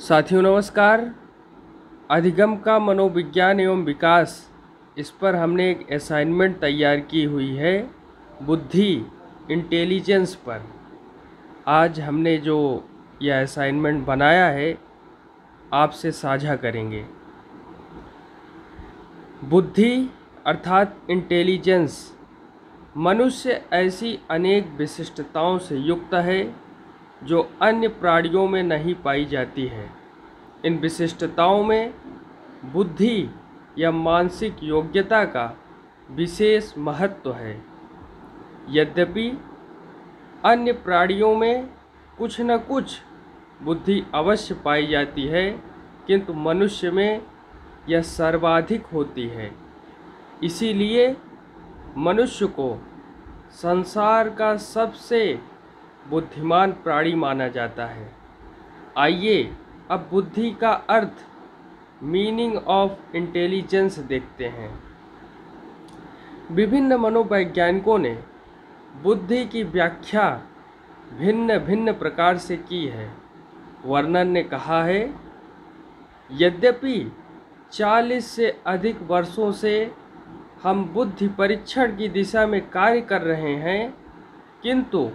साथियों नमस्कार। अधिगम का मनोविज्ञान एवं विकास, इस पर हमने एक असाइनमेंट तैयार की हुई है बुद्धि, इंटेलिजेंस पर। आज हमने जो यह असाइनमेंट बनाया है आपसे साझा करेंगे। बुद्धि अर्थात इंटेलिजेंस मनुष्य ऐसी अनेक विशिष्टताओं से युक्त है जो अन्य प्राणियों में नहीं पाई जाती है। इन विशिष्टताओं में बुद्धि या मानसिक योग्यता का विशेष महत्व है। यद्यपि अन्य प्राणियों में कुछ न कुछ बुद्धि अवश्य पाई जाती है, किंतु मनुष्य में यह सर्वाधिक होती है। इसीलिए मनुष्य को संसार का सबसे बुद्धिमान प्राणी माना जाता है। आइए अब बुद्धि का अर्थ, मीनिंग ऑफ इंटेलिजेंस देखते हैं। विभिन्न मनोवैज्ञानिकों ने बुद्धि की व्याख्या भिन्न भिन्न प्रकार से की है। वर्णन ने कहा है, यद्यपि 40 से अधिक वर्षों से हम बुद्धि परीक्षण की दिशा में कार्य कर रहे हैं, किंतु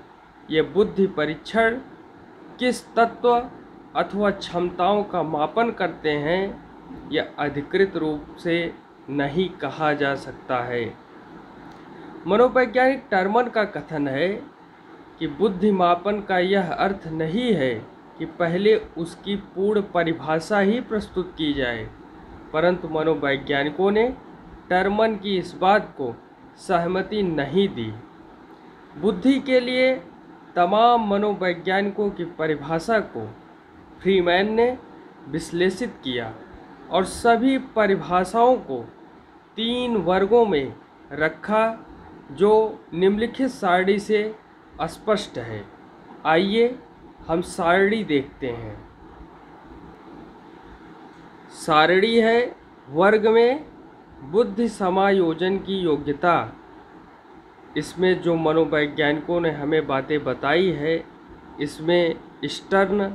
ये बुद्धि परीक्षण किस तत्व अथवा क्षमताओं का मापन करते हैं यह अधिकृत रूप से नहीं कहा जा सकता है। मनोवैज्ञानिक टर्मन का कथन है कि बुद्धि मापन का यह अर्थ नहीं है कि पहले उसकी पूर्ण परिभाषा ही प्रस्तुत की जाए, परंतु मनोवैज्ञानिकों ने टर्मन की इस बात को सहमति नहीं दी। बुद्धि के लिए तमाम मनोवैज्ञानिकों की परिभाषा को फ्रीमैन ने विश्लेषित किया और सभी परिभाषाओं को 3 वर्गों में रखा, जो निम्नलिखित सारणी से स्पष्ट है। आइए हम सारणी देखते हैं। सारणी है वर्ग में बुद्धि समायोजन की योग्यता। इसमें जो मनोवैज्ञानिकों ने हमें बातें बताई है, इसमें स्टर्न,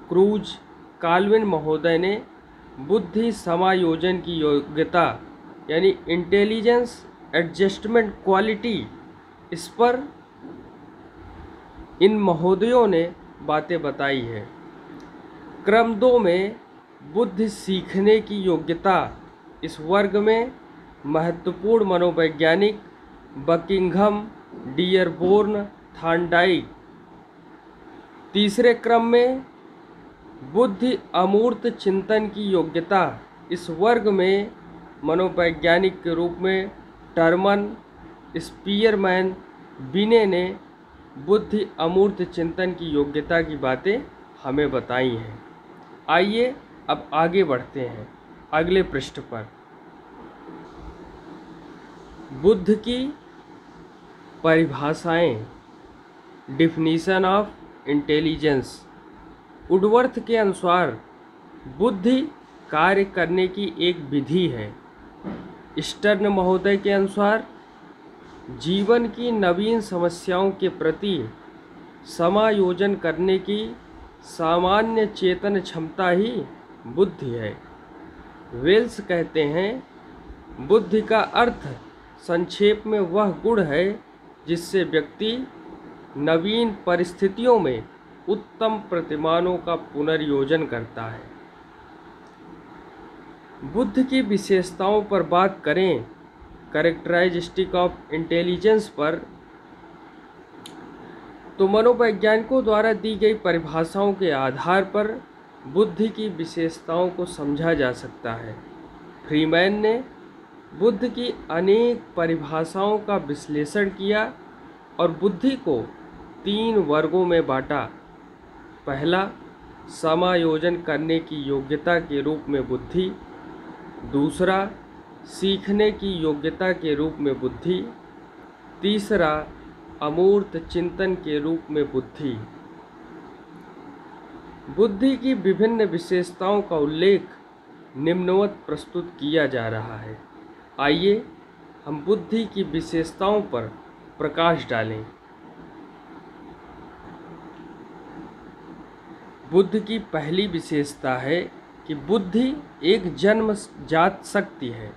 क्रूज, काल्विन महोदय ने बुद्धि समायोजन की योग्यता यानी इंटेलिजेंस एडजस्टमेंट क्वालिटी, इस पर इन महोदयों ने बातें बताई है। क्रम 2 में बुद्धि सीखने की योग्यता। इस वर्ग में महत्वपूर्ण मनोवैज्ञानिक बकिंघम, डियरबोर्न, थार्नडाइक। तीसरे क्रम में बुद्धि अमूर्त चिंतन की योग्यता। इस वर्ग में मनोवैज्ञानिक के रूप में टर्मन, स्पीयरमैन, बिने ने बुद्धि अमूर्त चिंतन की योग्यता की बातें हमें बताई हैं। आइए अब आगे बढ़ते हैं अगले पृष्ठ पर। बुद्ध की परिभाषाएं, डिफिनीशन ऑफ इंटेलिजेंस। वुडवर्थ के अनुसार बुद्धि कार्य करने की एक विधि है। स्टर्न महोदय के अनुसार जीवन की नवीन समस्याओं के प्रति समायोजन करने की सामान्य चेतन क्षमता ही बुद्धि है। वेल्स कहते हैं, बुद्धि का अर्थ संक्षेप में वह गुण है जिससे व्यक्ति नवीन परिस्थितियों में उत्तम प्रतिमानों का पुनर्योजन करता है। बुद्धि की विशेषताओं पर बात करें, कैरेक्टरिस्टिक ऑफ इंटेलिजेंस पर, तो मनोवैज्ञानिकों द्वारा दी गई परिभाषाओं के आधार पर बुद्धि की विशेषताओं को समझा जा सकता है। फ्रीमैन ने बुद्धि की अनेक परिभाषाओं का विश्लेषण किया और बुद्धि को 3 वर्गों में बांटा। पहला, समायोजन करने की योग्यता के रूप में बुद्धि। दूसरा, सीखने की योग्यता के रूप में बुद्धि। तीसरा, अमूर्त चिंतन के रूप में बुद्धि। बुद्धि की विभिन्न विशेषताओं का उल्लेख निम्नवत प्रस्तुत किया जा रहा है। आइए हम बुद्धि की विशेषताओं पर प्रकाश डालें। बुद्ध की पहली विशेषता है कि बुद्धि एक जन्मजात शक्ति है।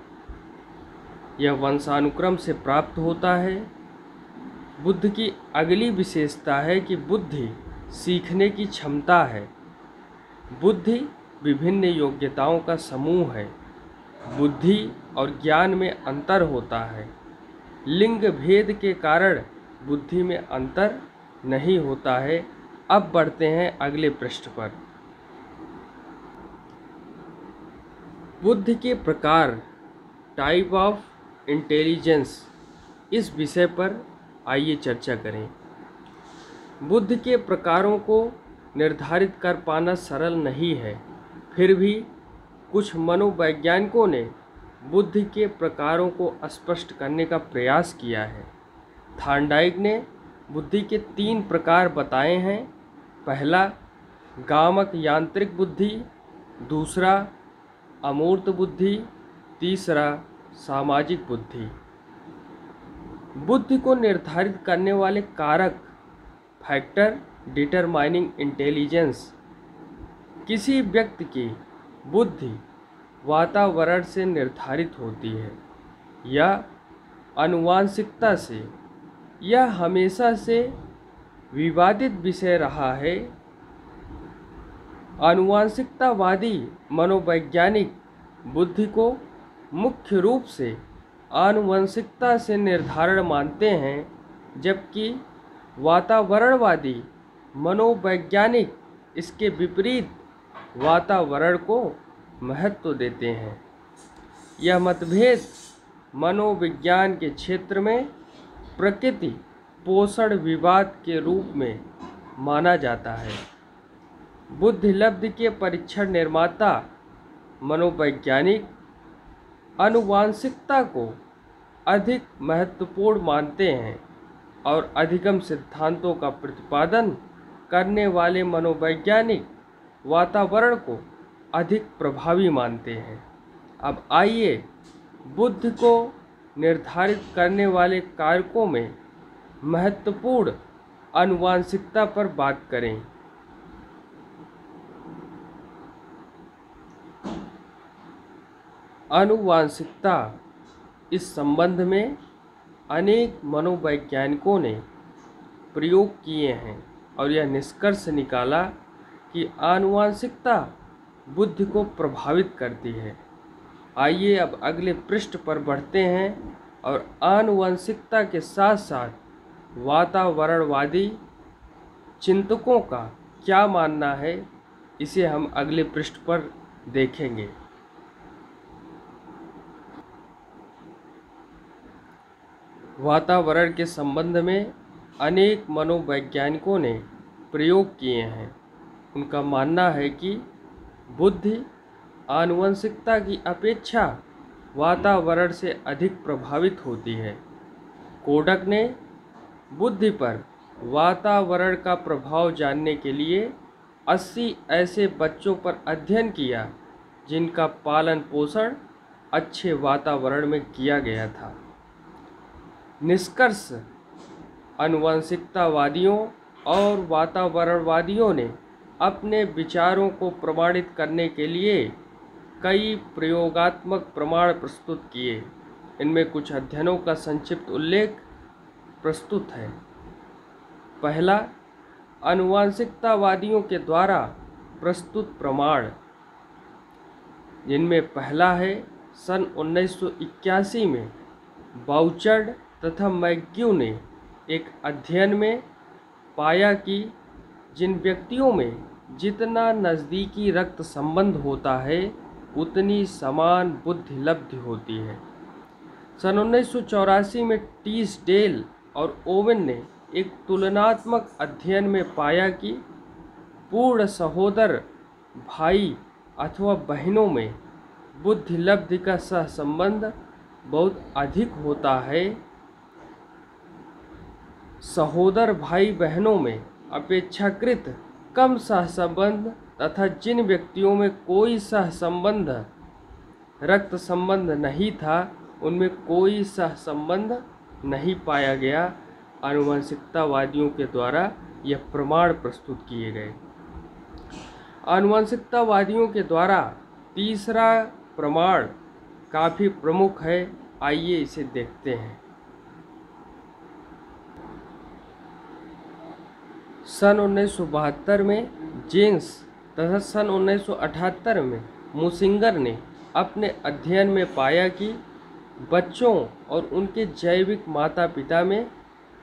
यह वंशानुक्रम से प्राप्त होता है। बुद्ध की अगली विशेषता है कि बुद्धि सीखने की क्षमता है। बुद्धि विभिन्न योग्यताओं का समूह है। बुद्धि और ज्ञान में अंतर होता है। लिंग भेद के कारण बुद्धि में अंतर नहीं होता है। अब बढ़ते हैं अगले पृष्ठ पर। बुद्धि के प्रकार, टाइप ऑफ इंटेलिजेंस, इस विषय पर आइए चर्चा करें। बुद्धि के प्रकारों को निर्धारित कर पाना सरल नहीं है, फिर भी कुछ मनोवैज्ञानिकों ने बुद्धि के प्रकारों को स्पष्ट करने का प्रयास किया है। थॉर्नडाइक ने बुद्धि के 3 प्रकार बताए हैं। पहला, गामक यांत्रिक बुद्धि, दूसरा अमूर्त बुद्धि, तीसरा सामाजिक बुद्धि। बुद्धि को निर्धारित करने वाले कारक, फैक्टर डिटरमाइनिंग इंटेलिजेंस। किसी व्यक्ति की बुद्धि वातावरण से निर्धारित होती है या आनुवंशिकता से। यह हमेशा से विवादित विषय रहा है। आनुवंशिकतावादी मनोवैज्ञानिक बुद्धि को मुख्य रूप से आनुवंशिकता से निर्धारण मानते हैं, जबकि वातावरणवादी मनोवैज्ञानिक इसके विपरीत वातावरण को महत्व देते हैं। यह मतभेद मनोविज्ञान के क्षेत्र में प्रकृति पोषण विवाद के रूप में माना जाता है। बुद्धिलब्धि के परीक्षण निर्माता मनोवैज्ञानिक आनुवंशिकता को अधिक महत्वपूर्ण मानते हैं और अधिगम सिद्धांतों का प्रतिपादन करने वाले मनोवैज्ञानिक वातावरण को अधिक प्रभावी मानते हैं। अब आइए बुद्धि को निर्धारित करने वाले कारकों में महत्वपूर्ण आनुवंशिकता पर बात करें। आनुवंशिकता, इस संबंध में अनेक मनोवैज्ञानिकों ने प्रयोग किए हैं और यह निष्कर्ष निकाला कि आनुवंशिकता बुद्धि को प्रभावित करती है। आइए अब अगले पृष्ठ पर बढ़ते हैं और आनुवंशिकता के साथ साथ वातावरणवादी चिंतकों का क्या मानना है, इसे हम अगले पृष्ठ पर देखेंगे। वातावरण के संबंध में अनेक मनोवैज्ञानिकों ने प्रयोग किए हैं। उनका मानना है कि बुद्धि आनुवंशिकता की अपेक्षा वातावरण से अधिक प्रभावित होती है। कोडक ने बुद्धि पर वातावरण का प्रभाव जानने के लिए 80 ऐसे बच्चों पर अध्ययन किया जिनका पालन पोषण अच्छे वातावरण में किया गया था। निष्कर्ष, आनुवंशिकतावादियों और वातावरणवादियों ने अपने विचारों को प्रमाणित करने के लिए कई प्रयोगात्मक प्रमाण प्रस्तुत किए। इनमें कुछ अध्ययनों का संक्षिप्त उल्लेख प्रस्तुत है। पहला, आनुवंशिकतावादियों के द्वारा प्रस्तुत प्रमाण, जिनमें पहला है सन 1981 में बाउचर्ड तथा मैग्यू ने एक अध्ययन में पाया कि जिन व्यक्तियों में जितना नज़दीकी रक्त संबंध होता है उतनी समान बुद्धिलब्धि होती है। सन 1984 में टीसडेल और ओवेन ने एक तुलनात्मक अध्ययन में पाया कि पूर्ण सहोदर भाई अथवा बहनों में बुद्धिलब्धि का सहसंबंध बहुत अधिक होता है। सहोदर भाई बहनों में अपेक्षाकृत कम सहसंबंध तथा जिन व्यक्तियों में कोई सहसंबंध रक्त संबंध नहीं था उनमें कोई सहसंबंध नहीं पाया गया। आनुवंशिकतावादियों के द्वारा यह प्रमाण प्रस्तुत किए गए। आनुवंशिकतावादियों के द्वारा तीसरा प्रमाण काफ़ी प्रमुख है, आइए इसे देखते हैं। सन 1972 में जेन्स तथा सन 1978 में मुसिंगर ने अपने अध्ययन में पाया कि बच्चों और उनके जैविक माता पिता में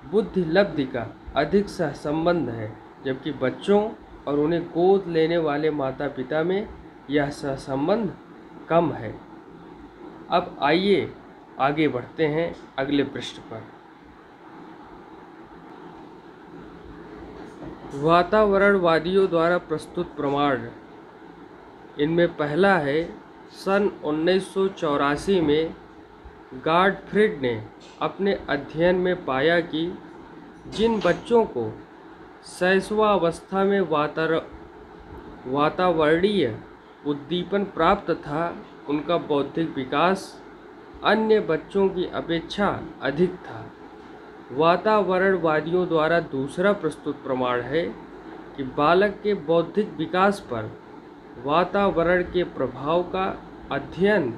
बुद्धि लब्धि का अधिक सहसंबंध है, जबकि बच्चों और उन्हें गोद लेने वाले माता पिता में यह सहसंबंध कम है। अब आइए आगे बढ़ते हैं अगले पृष्ठ पर। वातावरणवादियों द्वारा प्रस्तुत प्रमाण, इनमें पहला है सन 1984 में गॉटफ्रीड ने अपने अध्ययन में पाया कि जिन बच्चों को शैशवावस्था में वातावरणीय उद्दीपन प्राप्त था, उनका बौद्धिक विकास अन्य बच्चों की अपेक्षा अधिक था। वातावरणवादियों द्वारा दूसरा प्रस्तुत प्रमाण है कि बालक के बौद्धिक विकास पर वातावरण के प्रभाव का अध्ययन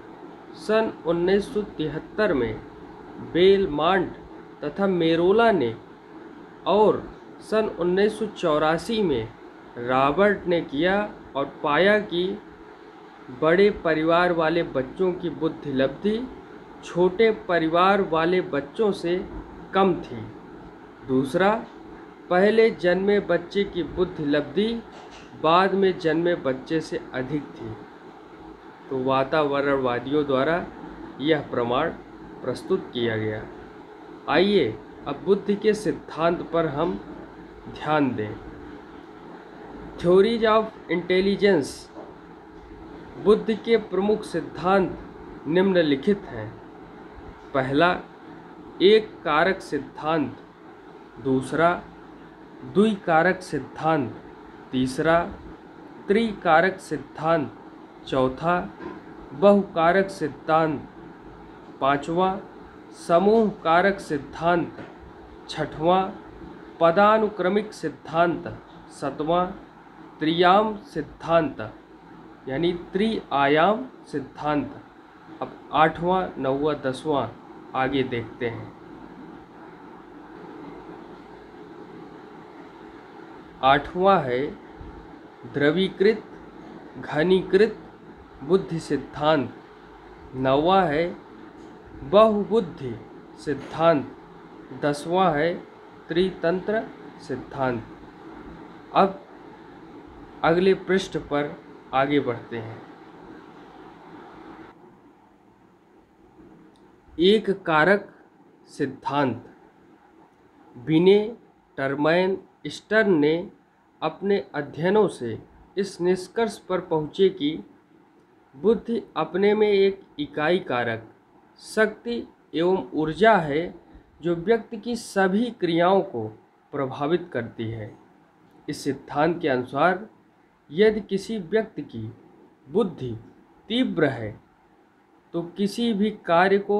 सन 1973 में बेलमांट तथा मेरोला ने और सन 1984 में रॉबर्ट ने किया और पाया कि बड़े परिवार वाले बच्चों की बुद्धि लब्धि छोटे परिवार वाले बच्चों से कम थी। दूसरा, पहले जन्मे बच्चे की बुद्धि लब्धि बाद में जन्मे बच्चे से अधिक थी। तो वातावरणवादियों द्वारा यह प्रमाण प्रस्तुत किया गया। आइए अब बुद्धि के सिद्धांत पर हम ध्यान दें। Theories of intelligence. बुद्धि के प्रमुख सिद्धांत निम्नलिखित हैं। पहला, एक कारक सिद्धांत। दूसरा, द्विकारक सिद्धांत। तीसरा, त्रिकारक सिद्धांत। चौथा, बहुकारक सिद्धांत। पांचवा, समूह कारक सिद्धांत। छठवां, पदानुक्रमिक सिद्धांत। सातवां, त्रियाम सिद्धांत यानी त्रिआयाम सिद्धांत। अब आठवां, नौवां, 10वां आगे देखते हैं। आठवां है द्रवीकृत घनीकृत बुद्धि सिद्धांत। नौवां है बहुबुद्धि सिद्धांत। 10वां है त्रितंत्र सिद्धांत। अब अगले पृष्ठ पर आगे बढ़ते हैं। एक कारक सिद्धांत। बिने, टर्मैन, स्टर्न ने अपने अध्ययनों से इस निष्कर्ष पर पहुँचे कि बुद्धि अपने में एक इकाई कारक शक्ति एवं ऊर्जा है जो व्यक्ति की सभी क्रियाओं को प्रभावित करती है। इस सिद्धांत के अनुसार यदि किसी व्यक्ति की बुद्धि तीव्र है तो किसी भी कार्य को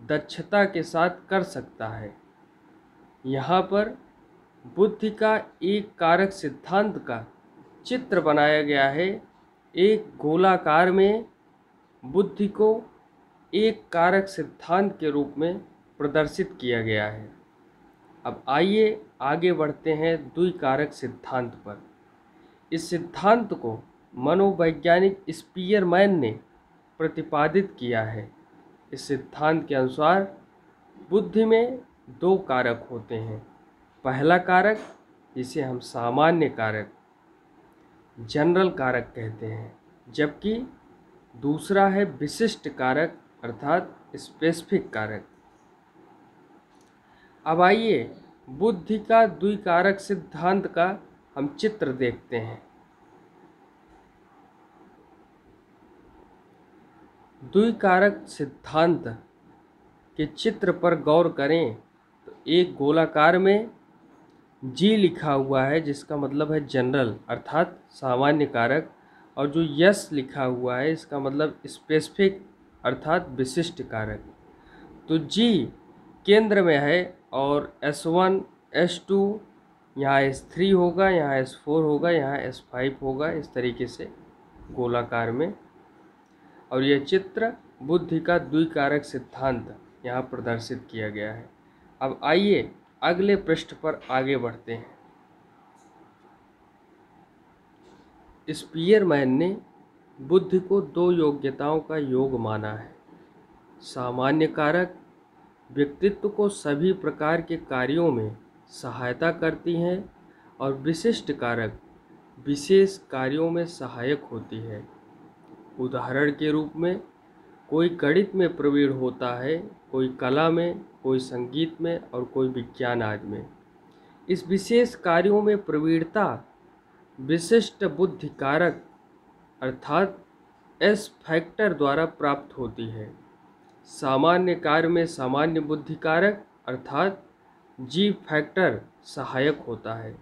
दक्षता के साथ कर सकता है। यहाँ पर बुद्धि का एक कारक सिद्धांत का चित्र बनाया गया है। एक गोलाकार में बुद्धि को एक कारक सिद्धांत के रूप में प्रदर्शित किया गया है। अब आइए आगे बढ़ते हैं द्विकारक सिद्धांत पर। इस सिद्धांत को मनोवैज्ञानिक स्पीयरमैन ने प्रतिपादित किया है। इस सिद्धांत के अनुसार बुद्धि में दो कारक होते हैं। पहला कारक, जिसे हम सामान्य कारक जनरल कारक कहते हैं, जबकि दूसरा है विशिष्ट कारक अर्थात स्पेसिफिक कारक। अब आइए बुद्धि का द्विकारक सिद्धांत का हम चित्र देखते हैं। द्विकारक सिद्धांत के चित्र पर गौर करें तो एक गोलाकार में जी लिखा हुआ है जिसका मतलब है जनरल अर्थात सामान्य कारक, और जो यस लिखा हुआ है इसका मतलब स्पेसिफिक अर्थात विशिष्ट कारक। तो जी केंद्र में है और S1, S2 यहाँ S3 होगा, यहाँ S4 होगा, यहाँ S5 होगा, इस तरीके से गोलाकार में। और यह चित्र बुद्धि का द्विकारक सिद्धांत यहाँ प्रदर्शित किया गया है। अब आइए अगले पृष्ठ पर आगे बढ़ते हैं। स्पीयरमैन ने बुद्धि को दो योग्यताओं का योग माना है। सामान्य कारक व्यक्तित्व को सभी प्रकार के कार्यों में सहायता करती हैं और विशिष्ट कारक विशेष कार्यों में सहायक होती है। उदाहरण के रूप में कोई गणित में प्रवीण होता है, कोई कला में, कोई संगीत में और कोई विज्ञान आदि में। इस विशेष कार्यों में प्रवीणता विशिष्ट बुद्धि कारक अर्थात एस फैक्टर द्वारा प्राप्त होती है। सामान्य कार्य में सामान्य बुद्धि कारक अर्थात जी फैक्टर सहायक होता है।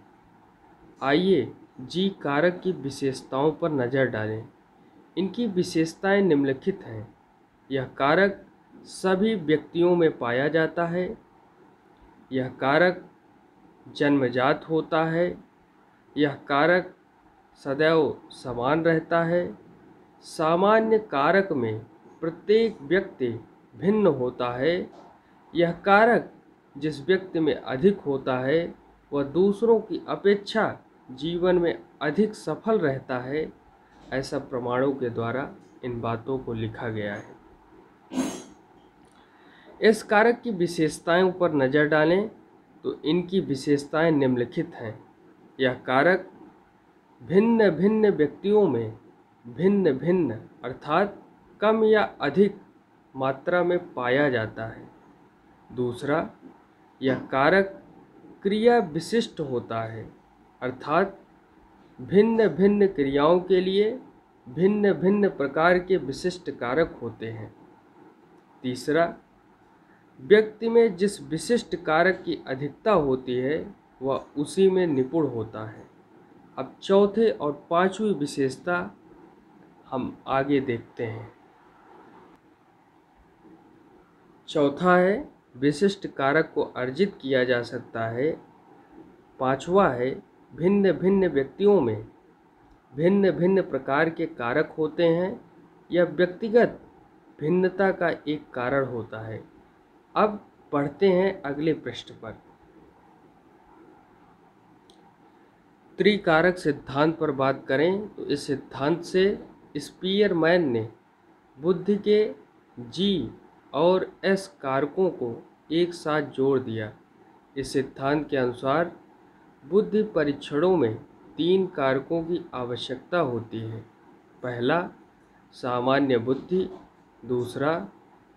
आइए जी कारक की विशेषताओं पर नज़र डालें। इनकी विशेषताएं निम्नलिखित हैं। यह कारक सभी व्यक्तियों में पाया जाता है। यह कारक जन्मजात होता है। यह कारक सदैव समान रहता है। सामान्य कारक में प्रत्येक व्यक्ति भिन्न होता है। यह कारक जिस व्यक्ति में अधिक होता है वह दूसरों की अपेक्षा जीवन में अधिक सफल रहता है। ऐसा प्रमाणों के द्वारा इन बातों को लिखा गया है। इस कारक की विशेषताओं पर नज़र डालें तो इनकी विशेषताएं निम्नलिखित हैं। यह कारक भिन्न भिन्न व्यक्तियों में भिन्न भिन्न अर्थात कम या अधिक मात्रा में पाया जाता है। दूसरा, यह कारक क्रिया विशिष्ट होता है अर्थात भिन्न भिन्न क्रियाओं के लिए भिन्न भिन्न प्रकार के विशिष्ट कारक होते हैं। तीसरा, व्यक्ति में जिस विशिष्ट कारक की अधिकता होती है वह उसी में निपुण होता है। अब चौथे और पांचवी विशेषता हम आगे देखते हैं। चौथा है विशिष्ट कारक को अर्जित किया जा सकता है। पांचवा है भिन्न भिन्न व्यक्तियों में भिन्न भिन्न प्रकार के कारक होते हैं। यह व्यक्तिगत भिन्नता का एक कारण होता है। अब पढ़ते हैं अगले पृष्ठ पर। त्रिकारक सिद्धांत पर बात करें तो इस सिद्धांत से स्पीयरमैन ने बुद्धि के जी और एस कारकों को एक साथ जोड़ दिया। इस सिद्धांत के अनुसार बुद्धि परीक्षणों में तीन कारकों की आवश्यकता होती है। पहला, सामान्य बुद्धि। दूसरा,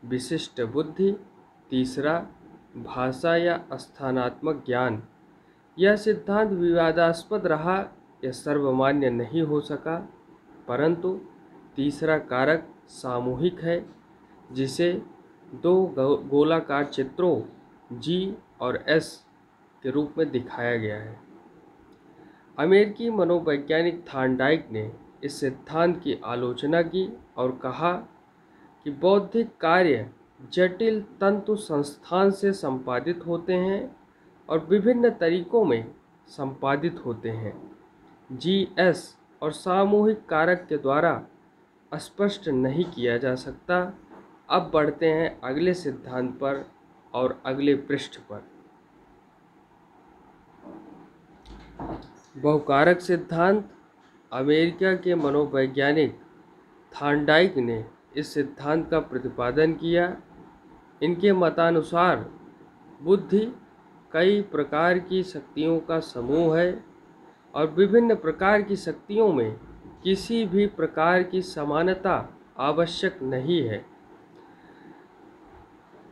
विशिष्ट बुद्धि। तीसरा, भाषा या स्थानात्मक ज्ञान। यह सिद्धांत विवादास्पद रहा, यह सर्वमान्य नहीं हो सका, परंतु तीसरा कारक सामूहिक है जिसे दो गोलाकार चित्रों जी और एस के रूप में दिखाया गया है। अमेरिकी मनोवैज्ञानिक थॉर्नडाइक ने इस सिद्धांत की आलोचना की और कहा कि बौद्धिक कार्य जटिल तंतु संस्थान से संपादित होते हैं और विभिन्न तरीकों में संपादित होते हैं। जीएस और सामूहिक कारक के द्वारा स्पष्ट नहीं किया जा सकता। अब बढ़ते हैं अगले सिद्धांत पर और अगले पृष्ठ पर। बहुकारक सिद्धांत। अमेरिका के मनोवैज्ञानिक थॉर्नडाइक ने इस सिद्धांत का प्रतिपादन किया। इनके मतानुसार बुद्धि कई प्रकार की शक्तियों का समूह है और विभिन्न प्रकार की शक्तियों में किसी भी प्रकार की समानता आवश्यक नहीं है।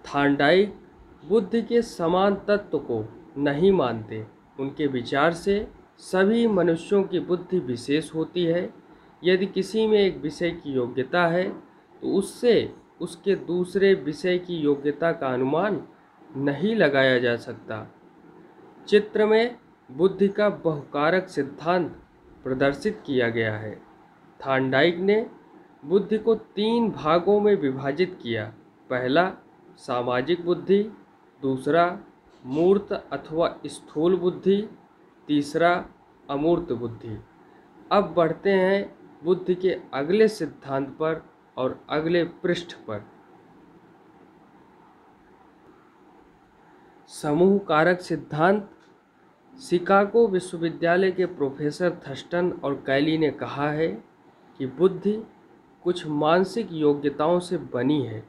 थॉर्नडाइक बुद्धि के समान तत्व को नहीं मानते। उनके विचार से सभी मनुष्यों की बुद्धि विशेष होती है। यदि किसी में एक विषय की योग्यता है तो उससे उसके दूसरे विषय की योग्यता का अनुमान नहीं लगाया जा सकता। चित्र में बुद्धि का बहुकारक सिद्धांत प्रदर्शित किया गया है। थॉर्नडाइक ने बुद्धि को तीन भागों में विभाजित किया। पहला, सामाजिक बुद्धि। दूसरा, मूर्त अथवा स्थूल बुद्धि। तीसरा अमूर्त बुद्धि। अब बढ़ते हैं बुद्धि के अगले सिद्धांत पर और अगले पृष्ठ पर। समूह कारक सिद्धांत। शिकागो विश्वविद्यालय के प्रोफेसर थर्स्टन और कैली ने कहा है कि बुद्धि कुछ मानसिक योग्यताओं से बनी है।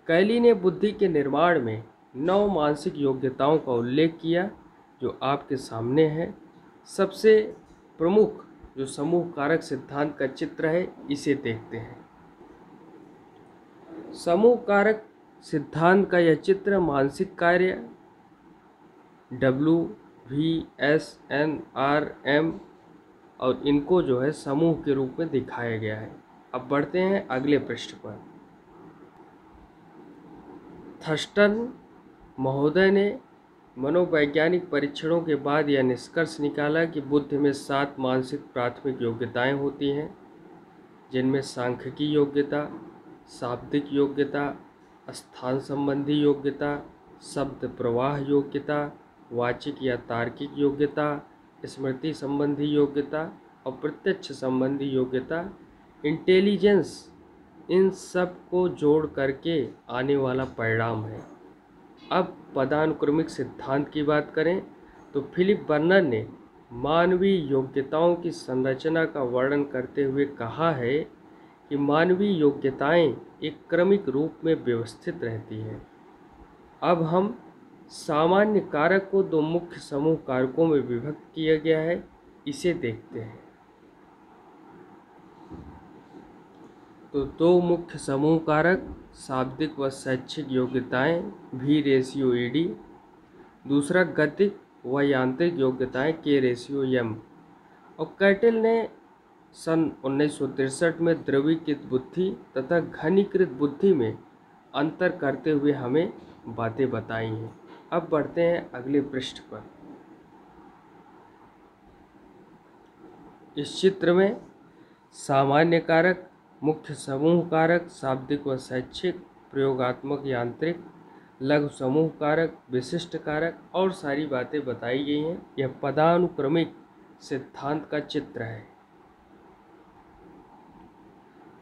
कैली ने बुद्धि के निर्माण में 9 मानसिक योग्यताओं का उल्लेख किया जो आपके सामने है। सबसे प्रमुख जो समूह कारक सिद्धांत का चित्र है, इसे देखते हैं। समूह कारक सिद्धांत का यह चित्र मानसिक कार्य WVSNRM और इनको जो है समूह के रूप में दिखाया गया है। अब बढ़ते हैं अगले पृष्ठ पर। थर्स्टन महोदय ने मनोवैज्ञानिक परीक्षणों के बाद यह निष्कर्ष निकाला कि बुद्धि में 7 मानसिक प्राथमिक योग्यताएं होती हैं, जिनमें सांख्यिकी योग्यता, शाब्दिक योग्यता, स्थान संबंधी योग्यता, शब्द प्रवाह योग्यता, वाचिक या तार्किक योग्यता, स्मृति संबंधी योग्यता और प्रत्यक्ष संबंधी योग्यता, इंटेलिजेंस, इन सब को जोड़ करके आने वाला परिणाम है। अब पदानुक्रमिक सिद्धांत की बात करें तो फिलिप बर्नर ने मानवीय योग्यताओं की संरचना का वर्णन करते हुए कहा है कि मानवीय योग्यताएं एक क्रमिक रूप में व्यवस्थित रहती हैं। अब हम सामान्य कारक को 2 मुख्य समूह कारकों में विभक्त किया गया है, इसे देखते हैं। तो 2 मुख्य समूह कारक शाब्दिक व शैक्षिक योग्यताएं V/ED, दूसरा गतिक व यांत्रिक योग्यताएं K/M। और कैटल ने सन 1963 में द्रवीकृत बुद्धि तथा घनीकृत बुद्धि में अंतर करते हुए हमें बातें बताई हैं। अब बढ़ते हैं अगले पृष्ठ पर। इस चित्र में सामान्य कारक, मुख्य समूह कारक, शाब्दिक व शैक्षिक, प्रयोगात्मक यांत्रिक, लघु समूह कारक, विशिष्ट कारक और सारी बातें बताई गई हैं। यह पदानुक्रमिक सिद्धांत का चित्र है।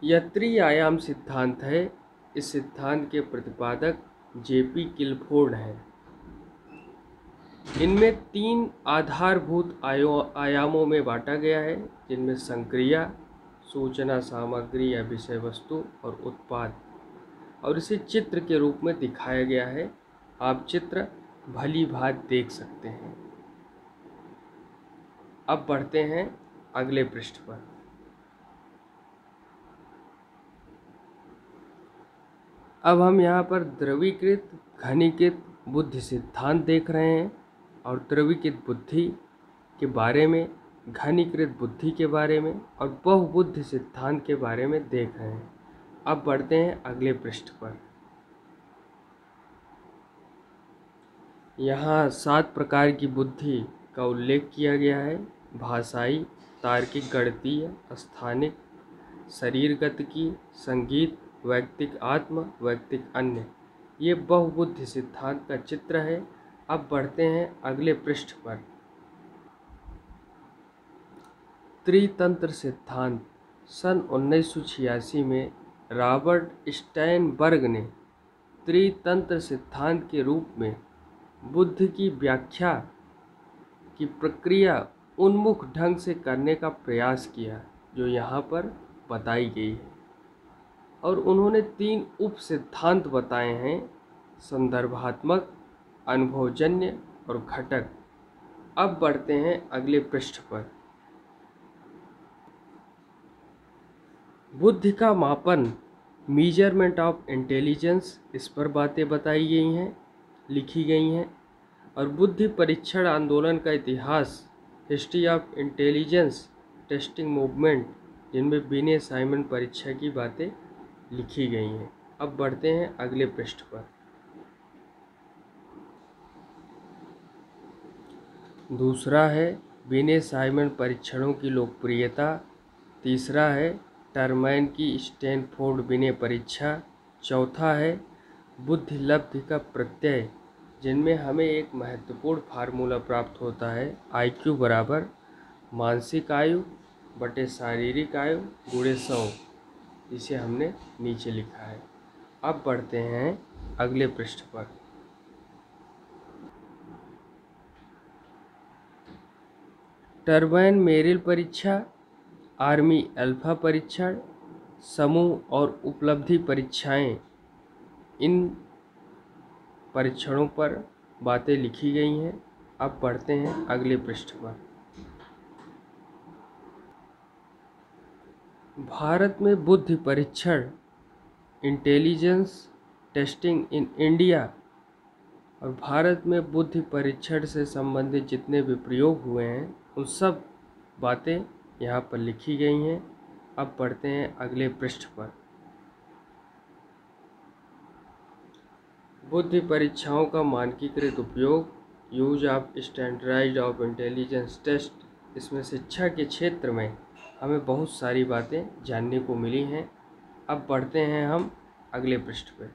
यह त्रि-आयाम सिद्धांत है। इस सिद्धांत के प्रतिपादक J.P. किलफोर्ड हैं। इनमें 3 आधारभूत आयामों में बांटा गया है, जिनमें संक्रिया, सूचना सामग्री या विषय वस्तु और उत्पाद, और इसे चित्र के रूप में दिखाया गया है। आप चित्र भली भांति देख सकते हैं। अब बढ़ते हैं अगले पृष्ठ पर। अब हम यहाँ पर द्रवीकृत घनीकृत बुद्धि सिद्धांत देख रहे हैं और द्रवीकृत बुद्धि के बारे में, घनीकृत बुद्धि के बारे में और बहुबुद्धि सिद्धांत के बारे में देख रहे हैं। अब बढ़ते हैं अगले पृष्ठ पर। यहाँ 7 प्रकार की बुद्धि का उल्लेख किया गया है। भाषाई, तार्किक, गणितीय, स्थानिक, शरीरगतिकी, संगीत, वैयक्तिक आत्म, वैयक्तिक अन्य। ये बहुबुद्धि सिद्धांत का चित्र है। अब बढ़ते हैं अगले पृष्ठ पर। त्रितंत्र सिद्धांत। सन 1986 में रॉबर्ट स्टर्नबर्ग ने त्रितंत्र सिद्धांत के रूप में बुद्धि की व्याख्या की प्रक्रिया उन्मुख ढंग से करने का प्रयास किया, जो यहाँ पर बताई गई है। और उन्होंने 3 उप सिद्धांत बताए हैं: संदर्भात्मक, अनुभवजन्य और घटक। अब बढ़ते हैं अगले पृष्ठ पर। बुद्धि का मापन, मेजरमेंट ऑफ इंटेलिजेंस, इस पर बातें बताई गई हैं, लिखी गई हैं। और बुद्धि परीक्षण आंदोलन का इतिहास, history of intelligence testing movement, जिनमें विनय साइमन परीक्षा की बातें लिखी गई हैं। अब बढ़ते हैं अगले पृष्ठ पर। दूसरा है विनय साइमन परीक्षणों की लोकप्रियता। तीसरा है टरमैन की स्टैनफोर्ड विनय परीक्षा। चौथा है बुद्धि लब्धि का प्रत्यय, जिनमें हमें एक महत्वपूर्ण फार्मूला प्राप्त होता है, IQ बराबर मानसिक आयु बटे शारीरिक आयु गुणे 100, जिसे हमने नीचे लिखा है। अब बढ़ते हैं अगले पृष्ठ पर। टर्बाइन मेरिल परीक्षा, आर्मी अल्फा परीक्षण, समूह और उपलब्धि परीक्षाएं, इन परीक्षणों पर बातें लिखी गई हैं। अब बढ़ते हैं अगले पृष्ठ पर। भारत में बुद्धि परीक्षण, इंटेलिजेंस टेस्टिंग इन इंडिया, और भारत में बुद्धि परीक्षण से संबंधित जितने भी प्रयोग हुए हैं उन सब बातें यहाँ पर लिखी गई हैं। अब पढ़ते हैं अगले पृष्ठ पर। बुद्धि परीक्षाओं का मानकीकृत उपयोग, use of standardised of intelligence test. इसमें शिक्षा के क्षेत्र में हमें बहुत सारी बातें जानने को मिली हैं। अब बढ़ते हैं हम अगले पृष्ठ पर।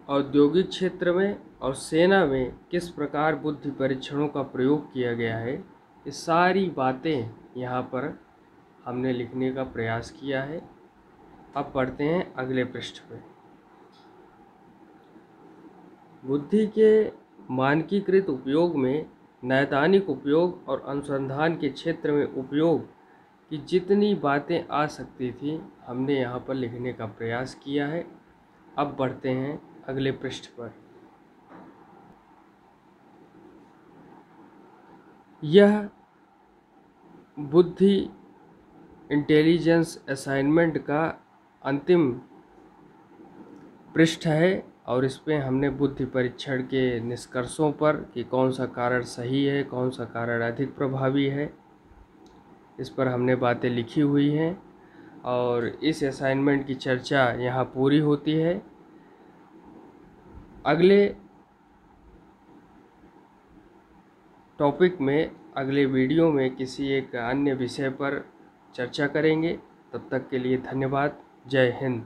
औद्योगिक क्षेत्र में और सेना में किस प्रकार बुद्धि परीक्षणों का प्रयोग किया गया है, ये सारी बातें यहाँ पर हमने लिखने का प्रयास किया है। अब पढ़ते हैं अगले पृष्ठ पे। बुद्धि के मानकीकृत उपयोग में नैदानिक उपयोग और अनुसंधान के क्षेत्र में उपयोग की जितनी बातें आ सकती थी हमने यहाँ पर लिखने का प्रयास किया है। अब बढ़ते हैं अगले पृष्ठ पर। यह बुद्धि इंटेलिजेंस असाइनमेंट का अंतिम पृष्ठ है और इस पे हमने बुद्धि परीक्षण के निष्कर्षों पर कि कौन सा कारण सही है, कौन सा कारण अधिक प्रभावी है, इस पर हमने बातें लिखी हुई हैं और इस असाइनमेंट की चर्चा यहाँ पूरी होती है। अगले टॉपिक में, अगले वीडियो में किसी एक अन्य विषय पर चर्चा करेंगे। तब तक के लिए धन्यवाद। जय हिंद।